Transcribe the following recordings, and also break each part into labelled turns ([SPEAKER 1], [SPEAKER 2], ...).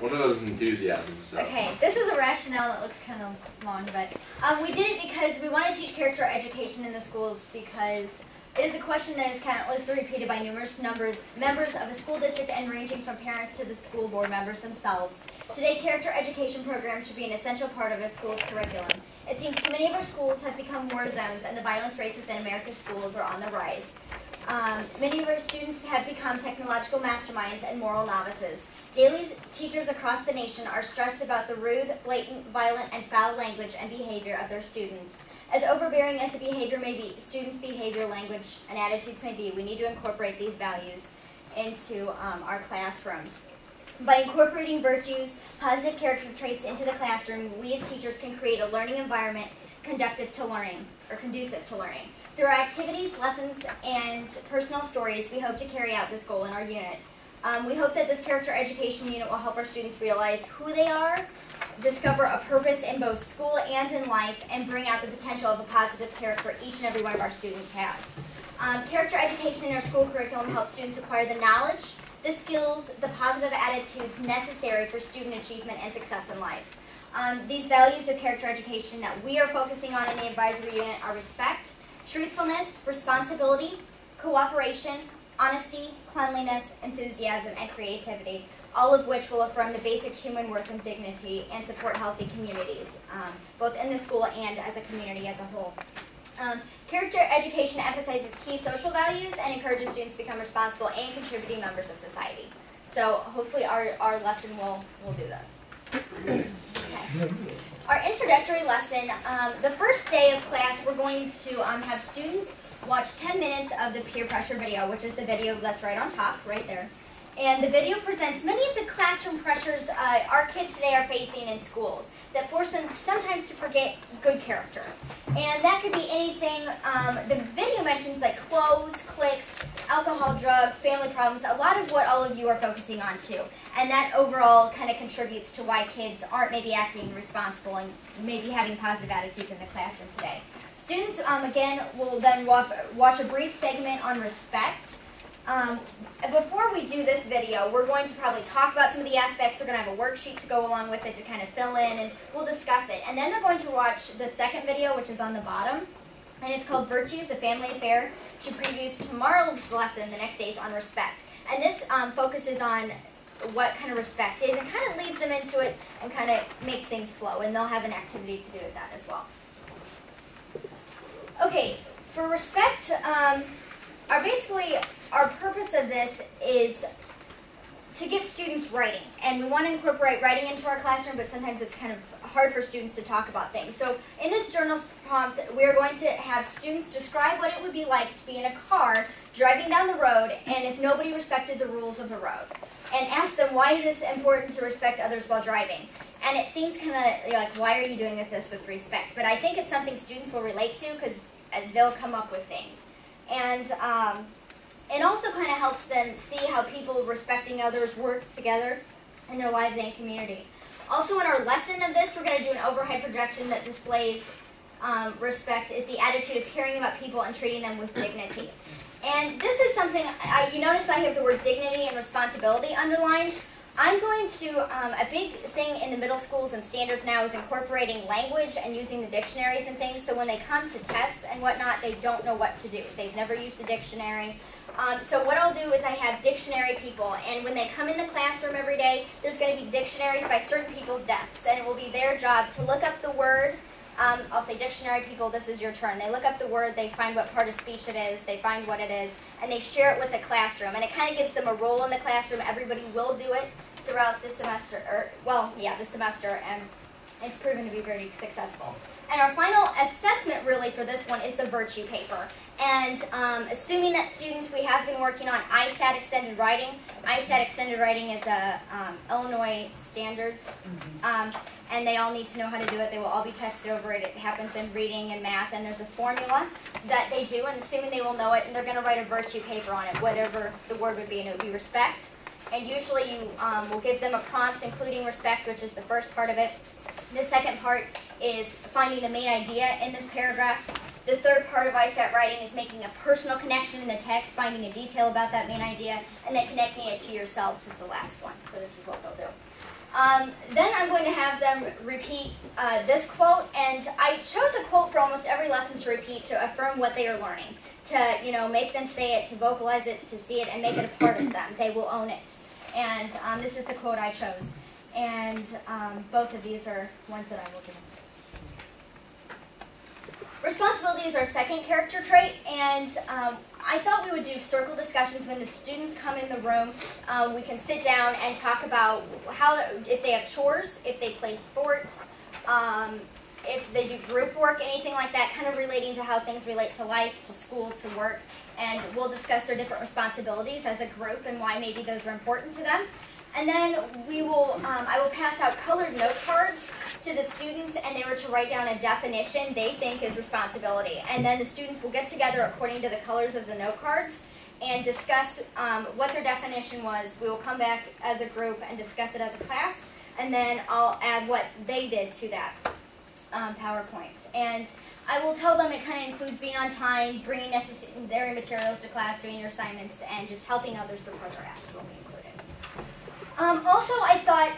[SPEAKER 1] One of those enthusiasms. So.
[SPEAKER 2] Okay, this is a rationale that looks kind of long, but we did it because we want to teach character education in the schools because it is a question that is countlessly repeated by numerous members of a school district and ranging from parents to the school board members themselves. Today, character education programs should be an essential part of a school's curriculum. It seems too many of our schools have become war zones and the violence rates within America's schools are on the rise. Many of our students have become technological masterminds and moral novices. Daily, teachers across the nation are stressed about the rude, blatant, violent, and foul language and behavior of their students. As overbearing as the behavior may be, students' behavior, language, and attitudes may be, we need to incorporate these values into our classrooms. By incorporating virtues, positive character traits into the classroom, we as teachers can create a learning environment conducive to learning. Through our activities, lessons, and personal stories, we hope to carry out this goal in our unit. We hope that this character education unit will help our students realize who they are, discover a purpose in both school and in life, and bring out the potential of a positive character each and every one of our students has. Character education in our school curriculum helps students acquire the knowledge, the skills, the positive attitudes necessary for student achievement and success in life. These values of character education that we are focusing on in the advisory unit are respect, truthfulness, responsibility, cooperation, honesty, cleanliness, enthusiasm, and creativity, all of which will affirm the basic human worth and dignity and support healthy communities, both in the school and as a community as a whole. Character education emphasizes key social values and encourages students to become responsible and contributing members of society. So hopefully our lesson will do this. Okay. Our introductory lesson, the first day of class, we're going to have students watch 10 minutes of the peer pressure video, which is the video that's right on top, right there. And the video presents many of the classroom pressures our kids today are facing in schools that force them sometimes to forget good character. And that could be anything, the video mentions like clothes, cliques, alcohol, drug, family problems, a lot of what all of you are focusing on too. And that overall kind of contributes to why kids aren't maybe acting responsible and maybe having positive attitudes in the classroom today. Students, again, will then watch a brief segment on respect. Before we do this video, we're going to probably talk about some of the aspects. We're going to have a worksheet to go along with it to kind of fill in, and we'll discuss it. And then they're going to watch the second video, which is on the bottom, and it's called Virtues, a Family Affair, to preview tomorrow's lesson, the next day's on respect. And this focuses on what kind of respect is and kind of leads them into it and kind of makes things flow, and they'll have an activity to do with that as well. Okay, for respect, our purpose of this is to get students writing. And we want to incorporate writing into our classroom, but sometimes it's kind of hard for students to talk about things. So in this journal prompt, we are going to have students describe what it would be like to be in a car driving down the road and if nobody respected the rules of the road. And ask them, why is this important to respect others while driving? And it seems kind of like, why are you doing this with respect? But I think it's something students will relate to because they'll come up with things. And it also kind of helps them see how people respecting others work together in their lives and community. Also in our lesson of this, we're going to do an overhead projection that displays respect is the attitude of caring about people and treating them with dignity. And this is something, you notice I have the word dignity and responsibility underlined. I'm going to, a big thing in the middle schools and standards now is incorporating language and using the dictionaries and things, so when they come to tests and whatnot, they don't know what to do. They've never used a dictionary. So what I'll do is I have dictionary people, and when they come in the classroom every day, there's going to be dictionaries by certain people's desks, and it will be their job to look up the word. I'll say, dictionary people, this is your turn. They look up the word, they find what part of speech it is, they find what it is, and they share it with the classroom. And it kind of gives them a role in the classroom. Everybody will do it throughout the semester, the semester, and it's proven to be very successful. And our final assessment really for this one is the virtue paper. And assuming that students, we have been working on ISAT extended writing. ISAT extended writing is a Illinois standards, and they all need to know how to do it. They will all be tested over it. It happens in reading and math, and there's a formula that they do, and assuming they will know it, and they're going to write a virtue paper on it, whatever the word would be, and it would be respect. And usually you will give them a prompt including respect, which is the first part of it. The second part is finding the main idea in this paragraph. The third part of ISAT writing is making a personal connection in the text, finding a detail about that main idea, and then connecting it to yourselves is the last one. So this is what they'll do. Then I'm going to have them repeat this quote, and I chose a quote for almost every lesson to repeat to affirm what they are learning, to make them say it, to vocalize it, to see it, and make it a part of them. They will own it. And this is the quote I chose. And both of these are ones that I will give. Responsibility is our second character trait, and I thought we would do circle discussions when the students come in the room. We can sit down and talk about if they have chores, if they play sports, if they do group work, anything like that, kind of relating to how things relate to life, to school, to work, and we'll discuss their different responsibilities as a group and why maybe those are important to them. And then I will pass out colored note cards to the students, and they were to write down a definition they think is responsibility. And then the students will get together according to the colors of the note cards and discuss what their definition was. We will come back as a group and discuss it as a class, and then I'll add what they did to that PowerPoint. And I will tell them it kind of includes being on time, bringing necessary materials to class, doing your assignments, and just helping others before they're asked will be included. Also, I thought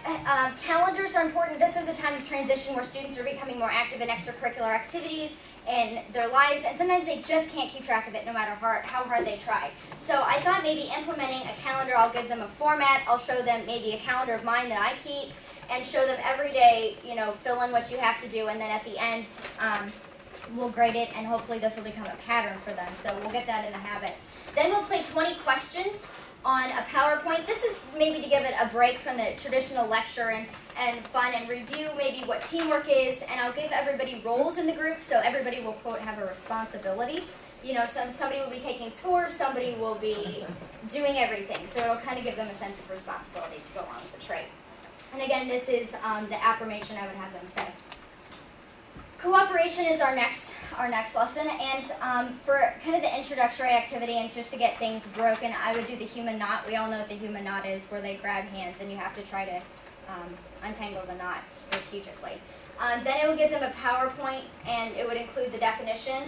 [SPEAKER 2] calendars are important. This is a time of transition where students are becoming more active in extracurricular activities in their lives, and sometimes they just can't keep track of it no matter how hard they try. So I thought maybe implementing a calendar, I'll give them a format, I'll show them maybe a calendar of mine that I keep, and show them every day, fill in what you have to do, and then at the end, we'll grade it, and hopefully this will become a pattern for them. So we'll get that in the habit. Then we'll play 20 questions on a PowerPoint. This is maybe to give it a break from the traditional lecture and fun and review maybe what teamwork is, and I'll give everybody roles in the group so everybody will, quote, have a responsibility. Somebody will be taking scores, somebody will be doing everything, so it'll kind of give them a sense of responsibility to go along with the trait. And again, this is the affirmation I would have them say. Cooperation is our next lesson, and for kind of the introductory activity and just to get things broken, I would do the human knot. We all know what the human knot is, where they grab hands and you have to try to untangle the knot strategically. Then it would give them a PowerPoint, and it would include the definition.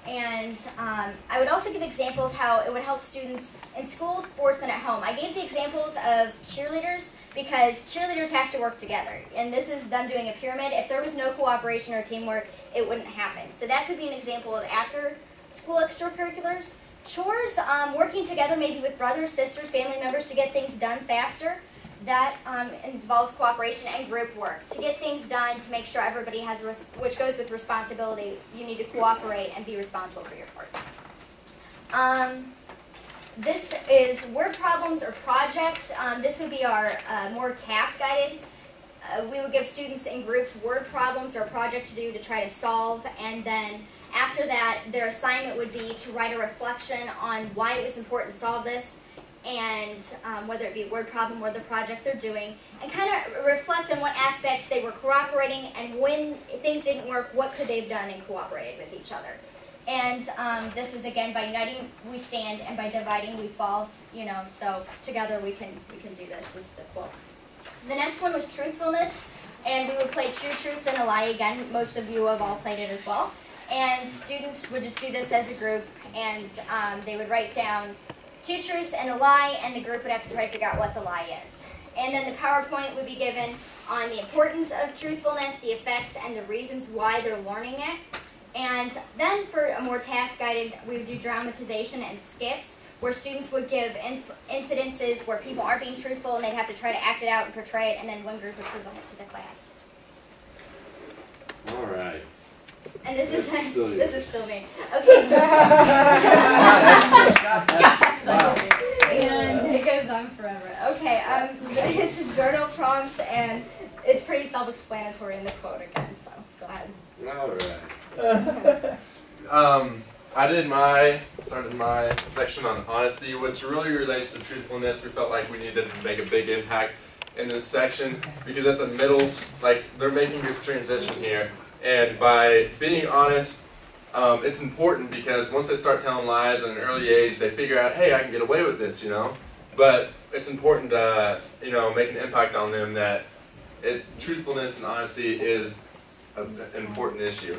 [SPEAKER 2] And I would also give examples how it would help students in school, sports, and at home. I gave the examples of cheerleaders because cheerleaders have to work together. And this is them doing a pyramid. If there was no cooperation or teamwork, it wouldn't happen. So that could be an example of after-school extracurriculars. Chores, working together maybe with brothers, sisters, family members to get things done faster. That involves cooperation and group work. To get things done, to make sure everybody has, which goes with responsibility, you need to cooperate and be responsible for your parts. This is word problems or projects. This would be our more task-guided. We would give students in groups word problems or a project to do to try to solve, and then after that, their assignment would be to write a reflection on why it was important to solve this, and whether it be a word problem or the project they're doing, and kind of reflect on what aspects they were cooperating, and when things didn't work, what could they have done and cooperated with each other. And this is, again, by uniting we stand, and by dividing we fall, so together we can do this, is the quote. The next one was truthfulness, and we would play true truths and a lie again. Most of you have all played it as well. And students would just do this as a group, and they would write down 2 truths and a lie, and the group would have to try to figure out what the lie is. And then the PowerPoint would be given on the importance of truthfulness, the effects, and the reasons why they're learning it. And then for a more task-guided, we would do dramatization and skits, where students would give incidences where people aren't being truthful, and they'd have to try to act it out and portray it, and then one group would present it to the class.
[SPEAKER 1] All right.
[SPEAKER 2] And this is still me.
[SPEAKER 3] Okay.
[SPEAKER 2] And it goes on forever. Okay, it's a journal prompt, and it's pretty self-explanatory in the quote again, so go ahead.
[SPEAKER 1] All right.
[SPEAKER 3] I started my section on honesty, which really relates to truthfulness. We felt like we needed to make a big impact in this section because at the middles, they're making this transition here. And by being honest, it's important because once they start telling lies at an early age, they figure out, hey, I can get away with this, But it's important to, make an impact on them that truthfulness and honesty is an important issue.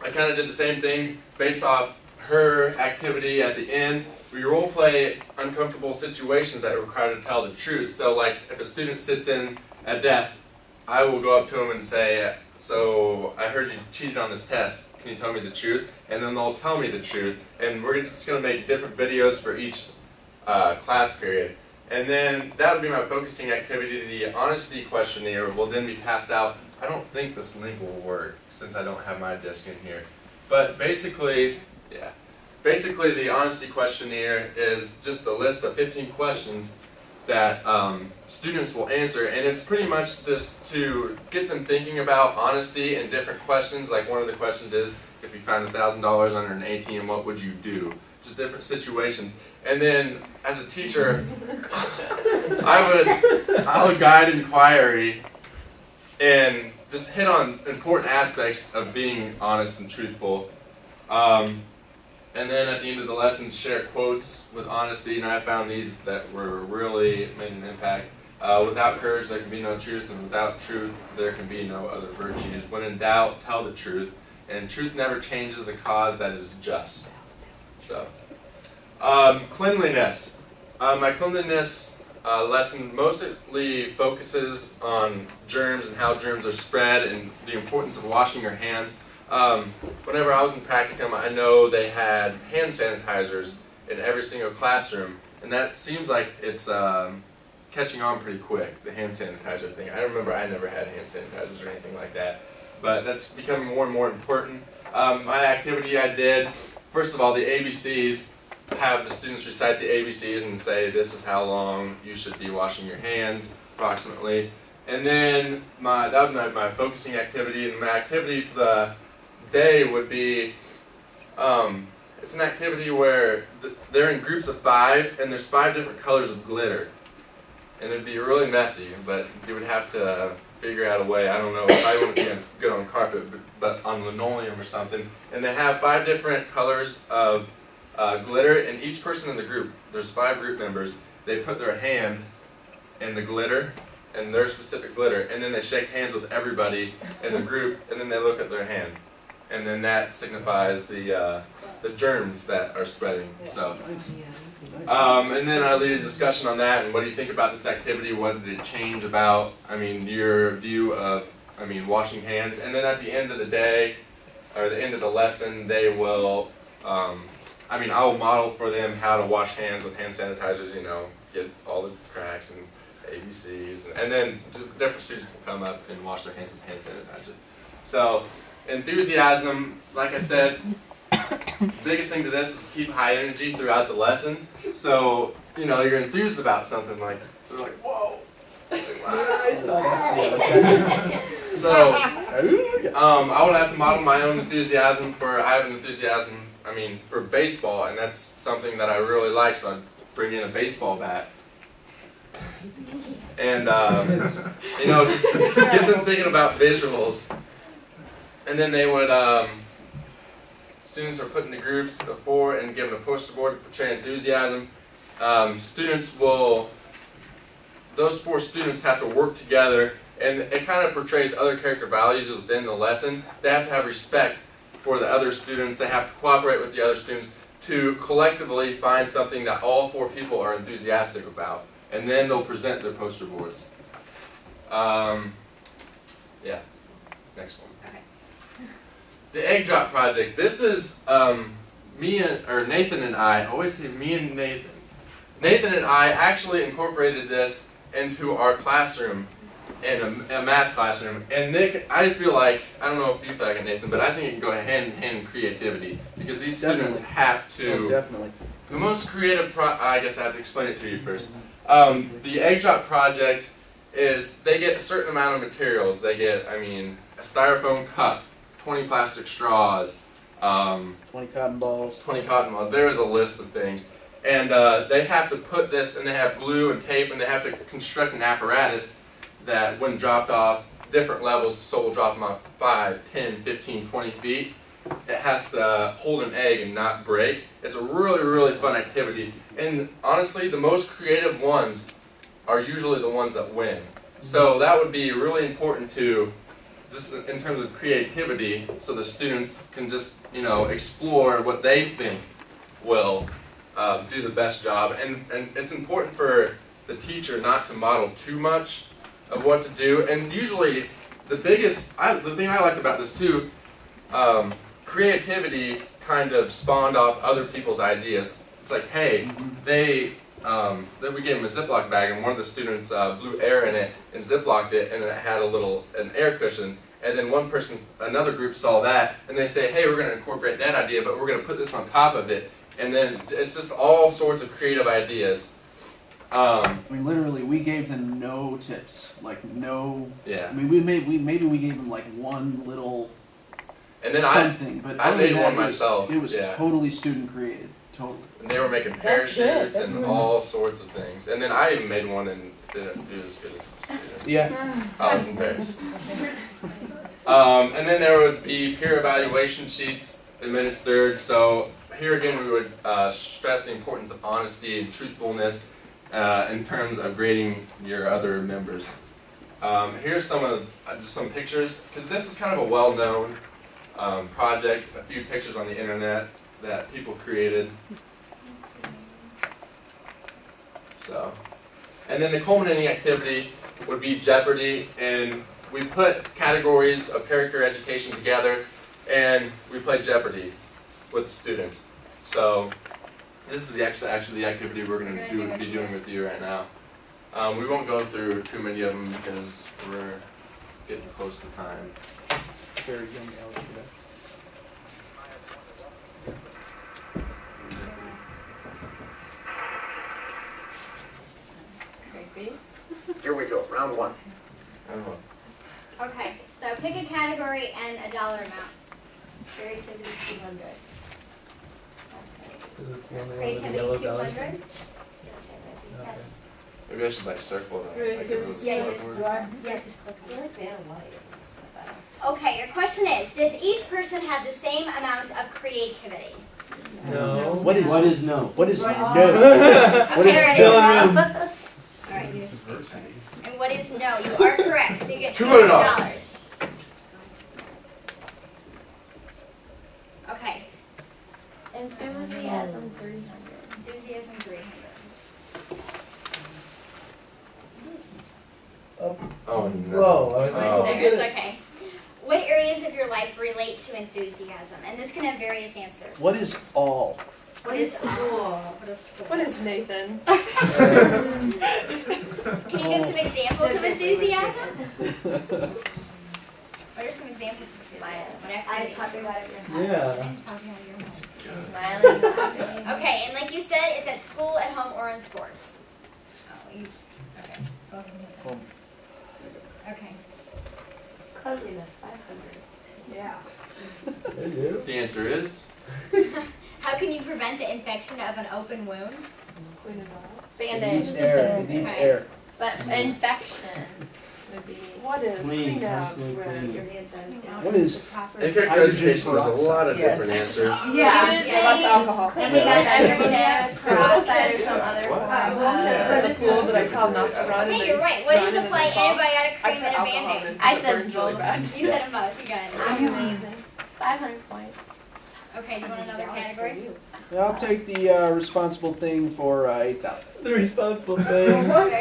[SPEAKER 3] I kind of did the same thing based off her activity at the end. We role play uncomfortable situations that require to tell the truth. So like if a student sits in a desk, I will go up to them and say, so I heard you cheated on this test. Can you tell me the truth? And then they'll tell me the truth. And we're just going to make different videos for each class period. And then that would be my focusing activity. The honesty questionnaire will then be passed out. I don't think this link will work since I don't have my disk in here. But basically, yeah. Basically, the honesty questionnaire is just a list of 15 questions that students will answer, and it's pretty much just to get them thinking about honesty and different questions. Like one of the questions is, if you found $1,000 under an ATM, what would you do? Just different situations. And then, as a teacher, I would guide inquiry and just hit on important aspects of being honest and truthful. And then at the end of the lesson, share quotes with honesty, and I found these that were really made an impact. Without courage, there can be no truth, and without truth, there can be no other virtues. When in doubt, tell the truth, and truth never changes a cause that is just. So, cleanliness. My cleanliness lesson mostly focuses on germs and how germs are spread and the importance of washing your hands. Whenever I was in practicum, I know they had hand sanitizers in every single classroom, and that seems like it's catching on pretty quick, the hand sanitizer thing. I remember I never had hand sanitizers or anything like that, but that's becoming more and more important. My activity I did, first of all, the ABCs, have the students recite the ABCs and say this is how long you should be washing your hands, approximately. And then that would be my focusing activity, and my activity for the day would be, it's an activity where they're in groups of 5, and there's 5 different colors of glitter. And it'd be really messy, but you would have to figure out a way. I don't know, I wouldn't be good on carpet, but on linoleum or something. And they have 5 different colors of glitter, and each person in the group, there's 5 group members, they put their hand in the glitter, and their specific glitter, and then they shake hands with everybody in the group, and then they look at their hand. And then that signifies the germs that are spreading. So, and then I lead a discussion on that, and what do you think about this activity? What did it change about, your view of, washing hands? And then at the end of the day, or the end of the lesson, they will, I will model for them how to wash hands with hand sanitizers, get all the cracks and ABCs, and then different students will come up and wash their hands with hand sanitizer. So, enthusiasm, like I said, biggest thing to this is keep high energy throughout the lesson. So, you're enthused about something, like, they're like, whoa. Like, wow. So, I would have to model my own enthusiasm I have an enthusiasm, for baseball, and that's something that I really like, so I'd bring in a baseball bat. And, just get them thinking about visuals. And then they would, students are put into groups of 4 and given a poster board to portray enthusiasm. Those 4 students have to work together, and it kind of portrays other character values within the lesson. They have to have respect for the other students. They have to cooperate with the other students to collectively find something that all 4 people are enthusiastic about. And then they'll present their poster boards. Yeah, next one. The egg drop project. This is Nathan and I always say me and Nathan. Nathan and I actually incorporated this into our classroom, in a math classroom. And Nick, I feel like, I don't know if you feel like it, Nathan, but I think it can go hand in hand in creativity, because these students have to.
[SPEAKER 1] Oh, definitely.
[SPEAKER 3] The most creative I guess I have to explain it to you first. The egg drop project is they get a certain amount of materials. They get, a styrofoam cup, 20 plastic straws,
[SPEAKER 1] 20 cotton balls.
[SPEAKER 3] 20 cotton balls. There is a list of things. And they have to put this, and they have glue and tape, and they have to construct an apparatus that when dropped off different levels, so we'll drop them off 5, 10, 15, 20 feet, it has to hold an egg and not break. It's a really, really fun activity. And honestly, the most creative ones are usually the ones that win. So that would be really important to just in terms of creativity, so the students can just, you know, explore what they think will do the best job. And it's important for the teacher not to model too much of what to do. And usually, the thing I like about this too, creativity kind of spawned off other people's ideas. It's like, hey, then we gave them a Ziploc bag, and one of the students blew air in it and Ziplocked it, and it had an air cushion. And then another group saw that, and they say, hey, we're going to incorporate that idea, but we're going to put this on top of it. And then it's just all sorts of creative ideas.
[SPEAKER 1] I mean, literally, we gave them no tips, like no.
[SPEAKER 3] Yeah.
[SPEAKER 1] I mean, maybe we gave them like one little.
[SPEAKER 3] And then
[SPEAKER 1] something, but
[SPEAKER 3] I made one
[SPEAKER 1] it
[SPEAKER 3] myself.
[SPEAKER 1] It was
[SPEAKER 3] yeah.
[SPEAKER 1] totally student created, totally.
[SPEAKER 3] And they were making parachutes and all sorts of things. And then I even made one and didn't do as good as the students.
[SPEAKER 1] Yeah.
[SPEAKER 3] I was embarrassed. And then there would be peer evaluation sheets administered. So here again, we would stress the importance of honesty and truthfulness in terms of grading your other members. Here's some pictures, because this is kind of a well-known project. A few pictures on the internet that people created. So, and then the culminating activity would be Jeopardy, and we put categories of character education together, and we played Jeopardy with the students. So, this is actually the activity we're going to be doing with you right now. We won't go through too many of them because we're getting close to time.
[SPEAKER 1] Very young algebra.
[SPEAKER 4] Here we go, round one.
[SPEAKER 2] Okay, so pick a category and a dollar amount. Creativity 200. Creativity 200. Yes.
[SPEAKER 3] Maybe I should like circle it. Like a
[SPEAKER 2] Yeah, just click on it. Okay, your question is, does each person have the same amount of creativity?
[SPEAKER 5] No.
[SPEAKER 1] What is no? What is no?
[SPEAKER 2] What
[SPEAKER 1] is
[SPEAKER 2] no? Alright, and what is no? You are correct, so you get $200. Okay.
[SPEAKER 6] Enthusiasm 300.
[SPEAKER 2] Enthusiasm 300.
[SPEAKER 3] Oh no.
[SPEAKER 5] Whoa.
[SPEAKER 2] It's okay. What areas of your life relate to enthusiasm? And this can have various answers.
[SPEAKER 1] What is all?
[SPEAKER 2] What is school? What is school?
[SPEAKER 6] What is Nathan?
[SPEAKER 2] Can you give some examples of enthusiasm? What are some examples of enthusiasm?
[SPEAKER 6] Eyes popping out of your head.
[SPEAKER 5] Yeah.
[SPEAKER 2] Eyes popping out of your head.
[SPEAKER 6] Smiling, laughing.
[SPEAKER 2] Okay, and like you said, it's at school, at home, or in sports. Okay.
[SPEAKER 1] Home.
[SPEAKER 2] Okay.
[SPEAKER 6] Cleanliness 500. Yeah.
[SPEAKER 3] The answer is
[SPEAKER 2] How can you prevent the infection of an open wound?
[SPEAKER 6] Clean it up.
[SPEAKER 1] It
[SPEAKER 6] Band-aid.
[SPEAKER 1] needs air. It needs
[SPEAKER 2] Okay.
[SPEAKER 1] air.
[SPEAKER 6] But infection would be. What is
[SPEAKER 5] Clean,
[SPEAKER 6] clean out
[SPEAKER 5] constantly
[SPEAKER 6] where
[SPEAKER 5] clean.
[SPEAKER 6] your hands are?
[SPEAKER 1] What is
[SPEAKER 3] in character education. There's a lot of different answers.
[SPEAKER 6] Yeah, lots of alcohol.
[SPEAKER 2] Cleaning up every day,
[SPEAKER 6] peroxide or some other.
[SPEAKER 3] What?
[SPEAKER 6] For the pool that I tell not to run.
[SPEAKER 2] Okay, you're right. What is apply antibiotic cream and a Band-Aid?
[SPEAKER 6] I said really bad.
[SPEAKER 2] You said them both. You got it.
[SPEAKER 6] I'm amazing. 500 points.
[SPEAKER 2] Okay, do you want another category?
[SPEAKER 1] I'll take the responsible thing for 8,000.
[SPEAKER 5] The responsible thing. What?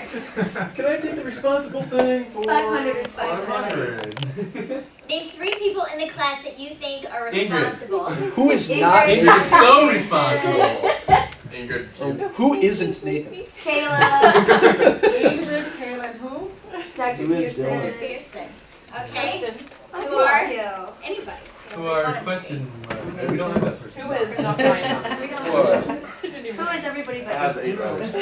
[SPEAKER 5] Can I take the responsible thing for
[SPEAKER 2] 500 is
[SPEAKER 5] 500?
[SPEAKER 2] Name 3 people in the class that you think are responsible.
[SPEAKER 1] Who is not
[SPEAKER 2] Ingrid.
[SPEAKER 1] Nathan?
[SPEAKER 5] Ingrid's so responsible.
[SPEAKER 3] Ingrid.
[SPEAKER 1] Oh, who isn't Nathan?
[SPEAKER 2] Kayla.
[SPEAKER 6] Ingrid, Kayla, who?
[SPEAKER 2] Dr.
[SPEAKER 5] Who is
[SPEAKER 2] Pearson.
[SPEAKER 5] Dylan?
[SPEAKER 2] Pearson. Okay.
[SPEAKER 6] Kristen.
[SPEAKER 2] Who are you? Anybody.
[SPEAKER 5] Who
[SPEAKER 2] One
[SPEAKER 5] are
[SPEAKER 2] of
[SPEAKER 5] question marks? We don't have that sort of
[SPEAKER 6] Who is not Brian?
[SPEAKER 3] What?
[SPEAKER 6] Who is everybody but
[SPEAKER 3] It has 8 letters.